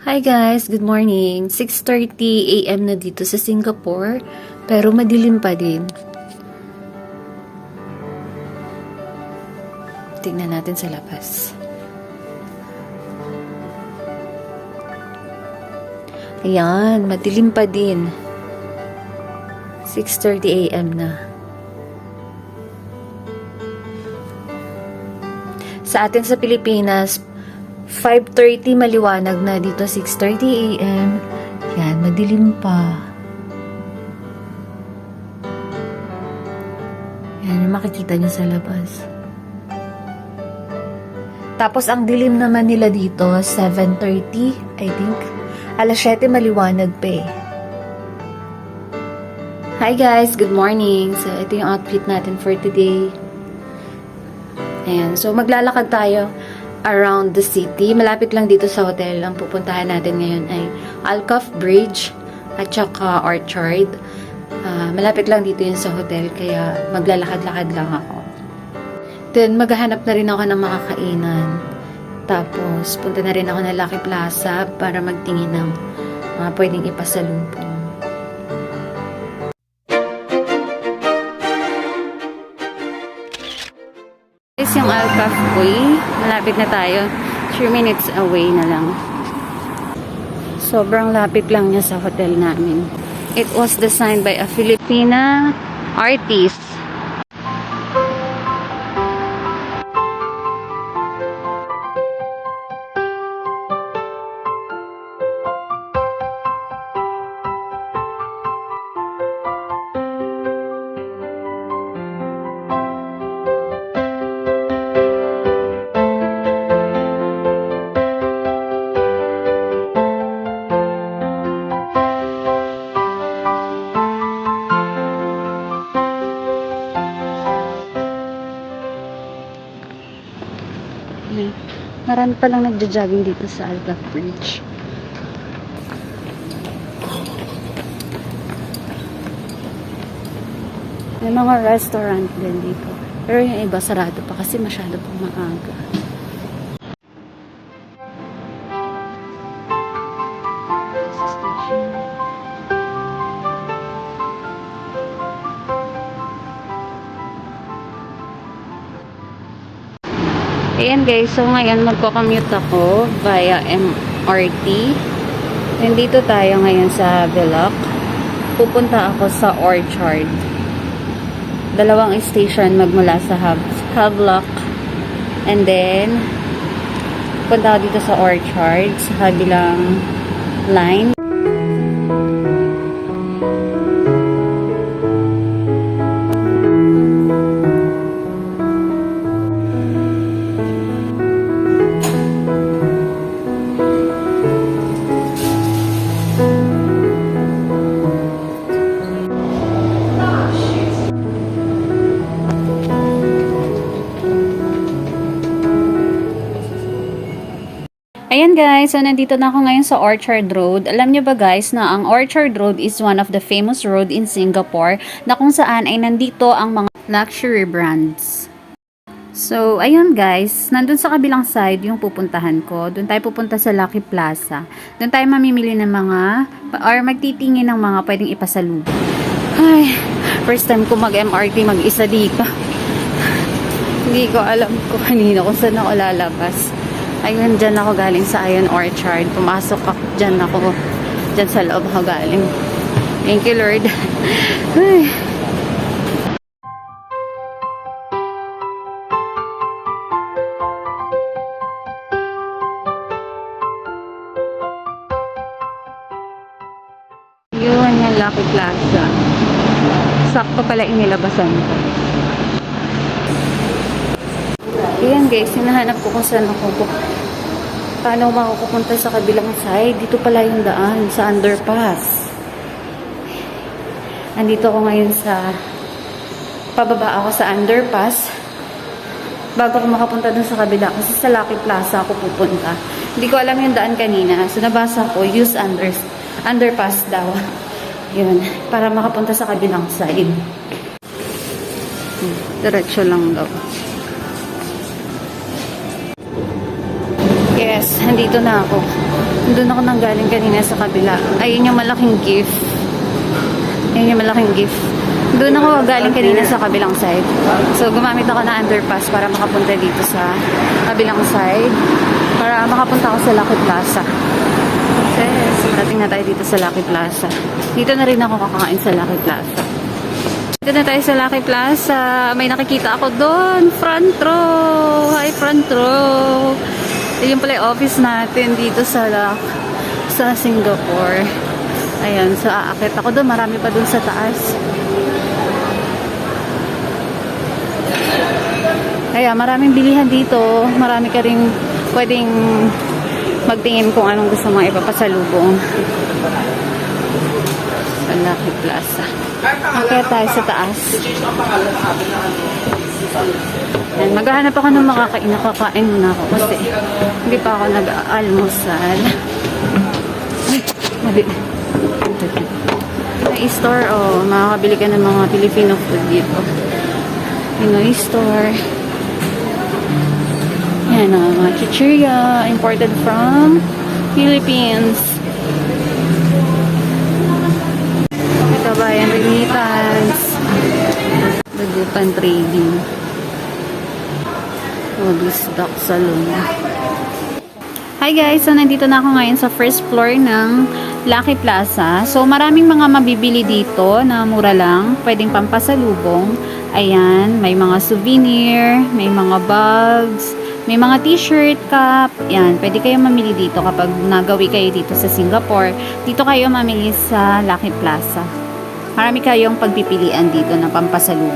Hi guys, good morning. 6:30 AM na dito sa Singapore, pero madilim pa din. Tingnan natin sa labas. Ayan, madilim pa din. 6:30 AM na. Sa atin sa Pilipinas, 5:30 maliwanag na, dito 6:30 AM. Yan, madilim pa. Yan, yung makikita nyo sa labas. Tapos, ang dilim naman nila dito, 7:30, I think. Alas 7 maliwanag pa eh. Hi guys, good morning. So, ito yung outfit natin for today. Ayan, so maglalakad tayo around the city. Malapit lang dito sa hotel. Ang pupuntahan natin ngayon ay Alcove Bridge at saka Orchard. Malapit lang dito yun sa hotel, kaya maglalakad-lakad lang ako. Then, maghahanap na rin ako ng makakainan. Tapos, punta na rin ako ng Lucky Plaza para magtingin ng mga pwedeng ipasalubong. This yung Alcove Way. Malapit na tayo. 3 minutes away na lang. Sobrang lapit lang niya sa hotel namin. It was designed by a Filipina artist. Marami pa lang nagja-jogging dito sa Alcove Bridge. May mga restaurant din dito. Pero yung iba sarado pa kasi masyado pang maaga. Ayan guys, so ngayon magko-commute ako via MRT. Nandito tayo ngayon sa Vlok. Pupunta ako sa Orchard. Dalawang station magmula sa Havelock. And then, punta ako dito sa Orchard, sa kabilang line. Ayan guys, so nandito na ako ngayon sa Orchard Road. Alam nyo ba guys na ang Orchard Road is one of the famous road in Singapore na kung saan ay nandito ang mga luxury brands. So, ayun guys, nandun sa kabilang side yung pupuntahan ko. Doon tayo pupunta sa Lucky Plaza. Doon tayo mamimili ng mga, or magtitingin ng mga pwedeng ipasalubong. Ay, first time ko mag-MRT mag-isa dito. Hindi ko alam kung kanina kung saan ako lalabas. Ayun, dyan ako galing sa Ion Orchard. Pumasok ako, dyan sa loob ako galing. Thank you, Lord. Ay. Yun, yung Lucky Plaza. Sakto pala inilabasan ko. Ayan guys, hinahanap ko kung saan ako paano makupunta sa kabilang side. Dito pala yung daan sa underpass. Andito ako ngayon sa pababa ako sa underpass bago ako makapunta dun sa kabila kasi sa Lucky Plaza ako pupunta. Hindi ko alam yung daan kanina, so nabasa ko use underpass daw. Yun, para makapunta sa kabilang side. Diretso lang daw. Yes, nandito na ako. Doon ako nang galing kanina sa kabila. Ayun yung malaking gift. Ayun yung malaking gift. Doon ako galing kanina sa kabilang side. So, gumamit ako ng underpass para makapunta dito sa kabilang side. Para makapunta ako sa Lucky Plaza. Yes, dating na tayo dito sa Lucky Plaza. Dito na rin ako kakain sa Lucky Plaza. Dito na tayo sa Lucky Plaza. May nakikita ako doon. Front row. Hi, front row. Ito yung pala yung office natin dito sa Singapore. Ayan, so aakit ako doon. Marami pa doon sa taas. Kaya maraming bilihan dito. Marami ka rin pwedeng magtingin kung anong gusto mong ipapasalubong. Sa Lucky Plaza. Kaya tayo sa taas. Yan, maghahanap ako ng makakain. Nakakain muna ako kasi hindi pa ako nag-almusal. Ay, mali. May store, oh. Makakabili ka ng mga Filipino food dito. Pinoy store. Yan, mga chichirya imported from Philippines. Ito ba yan? Remittance. Dagupan trading. Modus Dock Salon. Hi guys! So, nandito na ako ngayon sa first floor ng Lucky Plaza. So, maraming mga mabibili dito na mura lang. Pwedeng pampasalubong. Ayan, may mga souvenir, may mga bags, may mga t-shirt, cap. Yan, pwede kayo mamili dito kapag nagawi kayo dito sa Singapore. Dito kayo mamili sa Lucky Plaza. Marami kayong pagpipilian dito na pampasalubong.